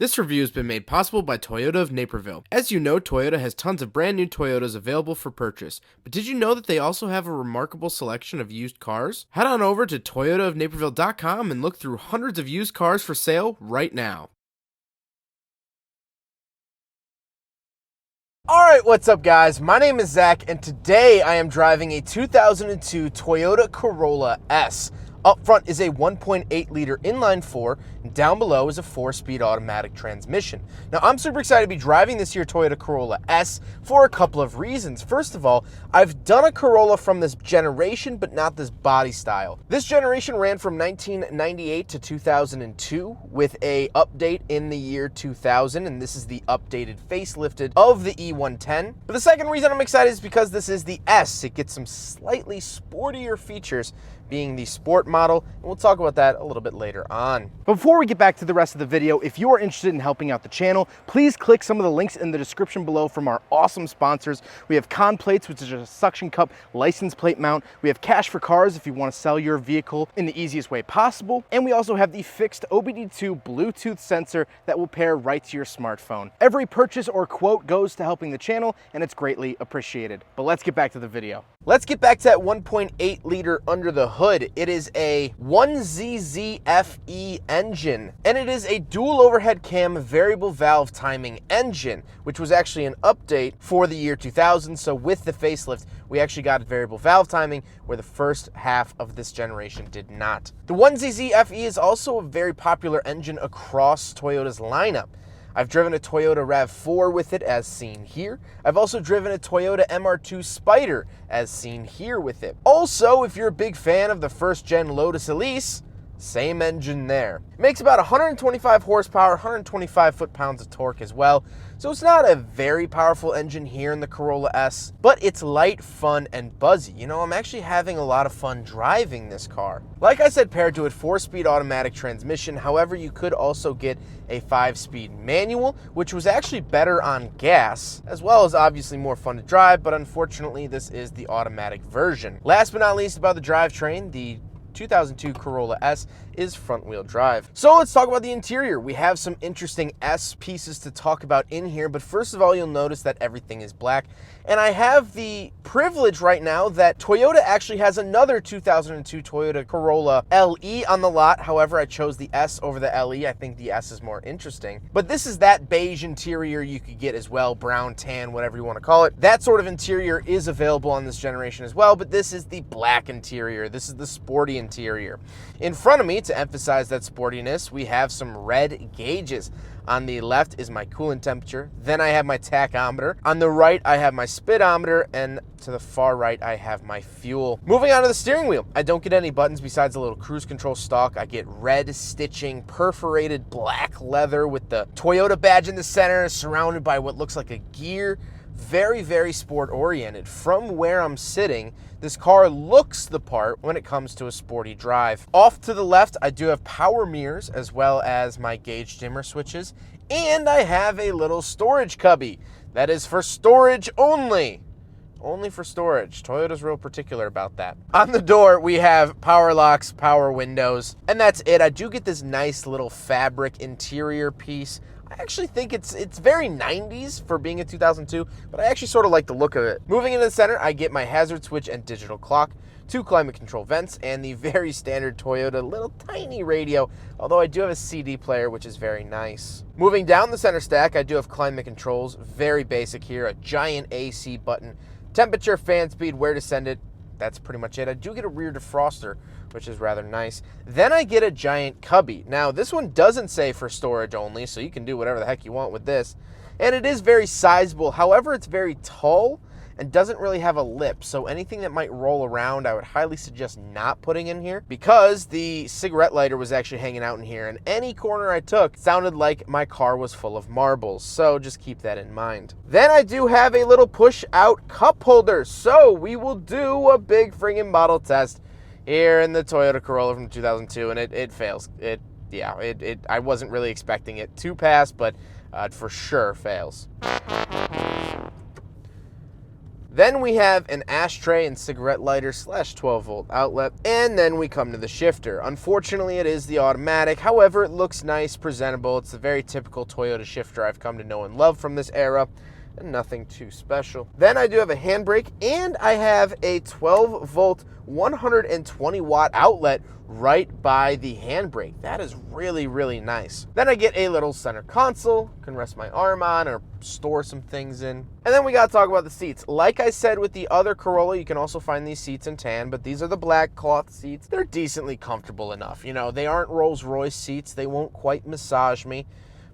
This review has been made possible by Toyota of Naperville. As you know, Toyota has tons of brand new Toyotas available for purchase, but did you know that they also have a remarkable selection of used cars? Head on over to toyotaofnaperville.com and look through hundreds of used cars for sale right now. Alright, what's up guys? My name is Zach and today I am driving a 2002 Toyota Corolla S. Up front is a 1.8 liter inline 4, and down below is a 4-speed automatic transmission. Now I'm super excited to be driving this here Toyota Corolla S for a couple of reasons. First of all, I've done a Corolla from this generation, but not this body style. This generation ran from 1998 to 2002 with a update in the year 2000, and this is the updated facelifted of the E110. But the second reason I'm excited is because this is the S. It gets some slightly sportier features, being the sport model, and we'll talk about that a little bit later on. But before we get back to the rest of the video, if you are interested in helping out the channel, please click some of the links in the description below from our awesome sponsors. We have Con Plates, which is a suction cup license plate mount. We have Cash for Cars if you want to sell your vehicle in the easiest way possible. And we also have the fixed OBD2 Bluetooth sensor that will pair right to your smartphone. Every purchase or quote goes to helping the channel, and it's greatly appreciated. But let's get back to the video. Let's get back to that 1.8 liter under the hood. It is a 1ZZFE engine, and it is a dual overhead cam variable valve timing engine, which was actually an update for the year 2000. So with the facelift, we actually got variable valve timing, where the first half of this generation did not. The 1ZZFE is also a very popular engine across Toyota's lineup. I've driven a Toyota RAV4 with it, as seen here. I've also driven a Toyota MR2 Spider, as seen here with it. Also, if you're a big fan of the first-gen Lotus Elise, same engine there. It makes about 125 horsepower, 125 foot-pounds of torque as well. So it's not a very powerful engine here in the Corolla S, but it's light, fun, and buzzy. You know, I'm actually having a lot of fun driving this car. Like I said, paired to a 4-speed automatic transmission. However, you could also get a 5-speed manual, which was actually better on gas, as well as obviously more fun to drive, but unfortunately this is the automatic version. Last but not least about the drivetrain, the 2002 Corolla S is front-wheel drive. So let's talk about the interior. We have some interesting S pieces to talk about in here, but first of all, you'll notice that everything is black. And I have the privilege right now that Toyota actually has another 2002 Toyota Corolla LE on the lot. However, I chose the S over the LE. I think the S is more interesting. But this is that beige interior you could get as well, brown, tan, whatever you want to call it. That sort of interior is available on this generation as well, but this is the black interior. This is the sporty interior. In front of me, to emphasize that sportiness, we have some red gauges. On the left is my coolant temperature, then I have my tachometer. On the right, I have my speedometer, and to the far right, I have my fuel. Moving on to the steering wheel, I don't get any buttons besides a little cruise control stalk. I get red stitching, perforated black leather with the Toyota badge in the center, surrounded by what looks like a gear. Very, very sport oriented. From where I'm sitting, this car looks the part when it comes to a sporty drive. Off to the left, I do have power mirrors as well as my gauge dimmer switches, and I have a little storage cubby. That is for storage only. Only for storage. Toyota's real particular about that. On the door, we have power locks, power windows, and that's it. I do get this nice little fabric interior piece. I actually think it's very 90s for being a 2002, but I actually sort of like the look of it. Moving into the center, I get my hazard switch and digital clock, 2 climate control vents, and the very standard Toyota little tiny radio, although I do have a CD player, which is very nice. Moving down the center stack, I do have climate controls, very basic here, a giant AC button, temperature, fan speed, where to send it. That's pretty much it. I do get a rear defroster, which is rather nice. Then I get a giant cubby. Now, this one doesn't say for storage only, so you can do whatever the heck you want with this. And it is very sizable. However, it's very tall and doesn't really have a lip, so anything that might roll around, I would highly suggest not putting in here, because the cigarette lighter was actually hanging out in here, and any corner I took sounded like my car was full of marbles, so just keep that in mind. Then I do have a little push-out cup holder, so we will do a big friggin' bottle test here in the Toyota Corolla from 2002, and it fails. I wasn't really expecting it to pass, but for sure fails. Then we have an ashtray and cigarette lighter / 12 volt outlet. And then we come to the shifter. Unfortunately, it is the automatic. However, it looks nice, presentable. It's the very typical Toyota shifter I've come to know and love from this era. And nothing too special. Then I do have a handbrake, and I have a 12 volt 120 watt outlet right by the handbrake. That is really, really nice. Then I get a little center console, can rest my arm on or store some things in. And then we gotta talk about the seats. Like I said with the other Corolla, you can also find these seats in tan, but these are the black cloth seats. They're decently comfortable enough. You know, they aren't Rolls-Royce seats. They won't quite massage me.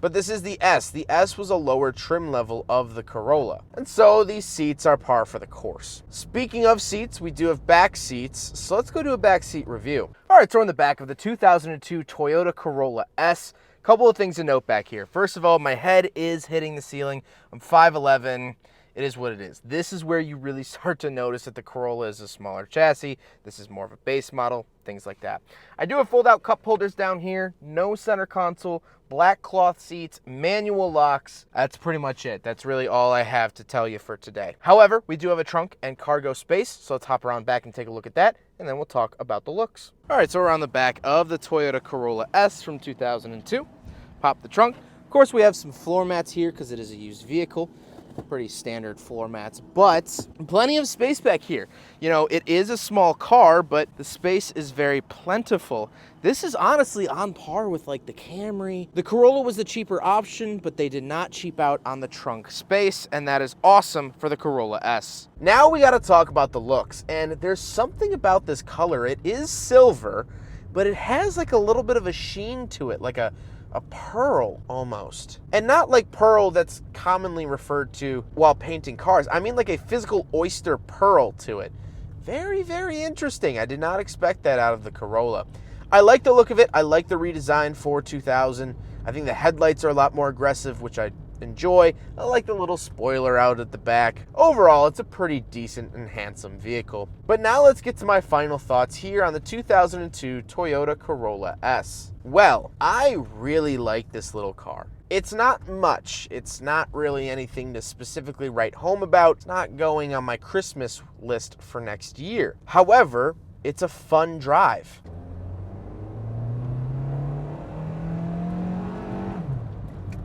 But this is the S. The S was a lower trim level of the Corolla. And so these seats are par for the course. Speaking of seats, we do have back seats. So let's go do a back seat review. All right, so we're in the back of the 2002 Toyota Corolla S. Couple of things to note back here. First of all, my head is hitting the ceiling. I'm 5'11". It is what it is. This is where you really start to notice that the Corolla is a smaller chassis. This is more of a base model, things like that. I do have fold-out cup holders down here, no center console, black cloth seats, manual locks. That's pretty much it. That's really all I have to tell you for today. However, we do have a trunk and cargo space, so let's hop around back and take a look at that, and then we'll talk about the looks. All right, so we're on the back of the Toyota Corolla S from 2002. Pop the trunk. Of course, we have some floor mats here because it is a used vehicle. Pretty standard floor mats, but plenty of space back here. You know, it is a small car, but the space is very plentiful. This is honestly on par with like the Camry. The Corolla was the cheaper option, but they did not cheap out on the trunk space, and that is awesome for the Corolla S. Now we got to talk about the looks, and there's something about this color. It is silver, but it has like a little bit of a sheen to it, like a pearl almost. And not like pearl that's commonly referred to while painting cars. I mean like a physical oyster pearl to it. Very, very interesting. I did not expect that out of the Corolla. I like the look of it. I like the redesign for 2000. I think the headlights are a lot more aggressive, which I enjoy. I like the little spoiler out at the back. Overall, it's a pretty decent and handsome vehicle. But now let's get to my final thoughts here on the 2002 Toyota Corolla S. Well, I really like this little car. It's not much. It's not really anything to specifically write home about. It's not going on my Christmas list for next year. However, it's a fun drive.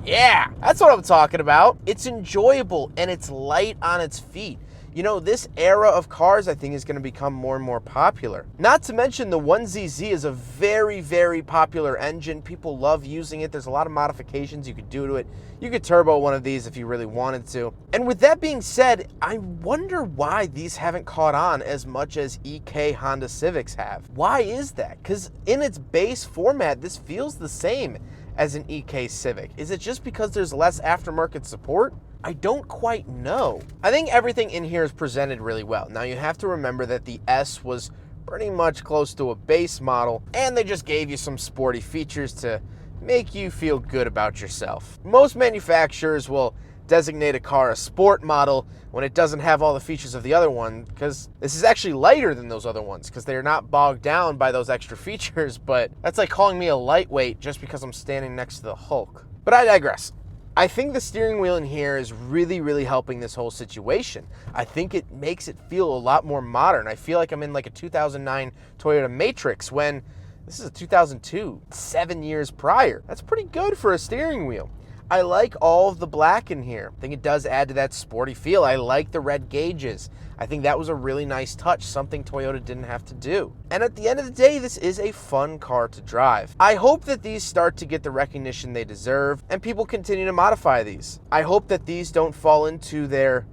Yeah, that's what I'm talking about. It's enjoyable and it's light on its feet. You know, this era of cars I think is going to become more and more popular. Not to mention the 1ZZ is a very, very popular engine. People love using it. There's a lot of modifications you could do to it. You could turbo one of these if you really wanted to. And with that being said, I wonder why these haven't caught on as much as EK Honda Civics have. Why is that? Because in its base format, this feels the same as an EK Civic. Is it just because there's less aftermarket support? I don't quite know. I think everything in here is presented really well. Now you have to remember that the S was pretty much close to a base model, and they just gave you some sporty features to make you feel good about yourself. Most manufacturers will designate a car a sport model when it doesn't have all the features of the other one, because this is actually lighter than those other ones because they're not bogged down by those extra features. But that's like calling me a lightweight just because I'm standing next to the Hulk. But I digress. I think the steering wheel in here is really, really helping this whole situation. I think it makes it feel a lot more modern. I feel like I'm in like a 2009 Toyota Matrix when this is a 2002, 7 years prior. That's pretty good for a steering wheel. I like all of the black in here. I think it does add to that sporty feel. I like the red gauges. I think that was a really nice touch, something Toyota didn't have to do. And at the end of the day, this is a fun car to drive. I hope that these start to get the recognition they deserve and people continue to modify these. I hope that these don't fall into their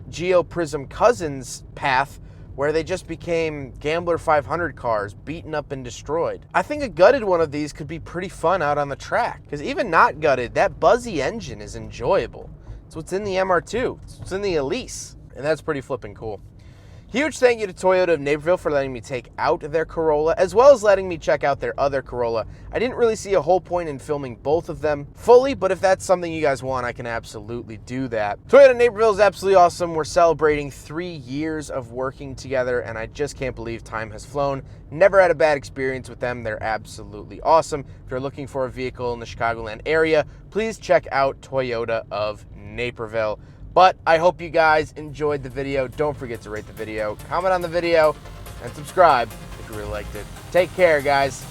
Geo Prism cousins path where they just became Gambler 500 cars, beaten up and destroyed. I think a gutted one of these could be pretty fun out on the track, because even not gutted, that buzzy engine is enjoyable. It's what's in the MR2, it's what's in the Elise, and that's pretty flippin' cool. Huge thank you to Toyota of Naperville for letting me take out their Corolla, as well as letting me check out their other Corolla. I didn't really see a whole point in filming both of them fully, but if that's something you guys want, I can absolutely do that. Toyota Naperville is absolutely awesome. We're celebrating 3 years of working together, and I just can't believe time has flown. Never had a bad experience with them. They're absolutely awesome. If you're looking for a vehicle in the Chicagoland area, please check out Toyota of Naperville. But I hope you guys enjoyed the video. Don't forget to rate the video, comment on the video, and subscribe if you really liked it. Take care, guys.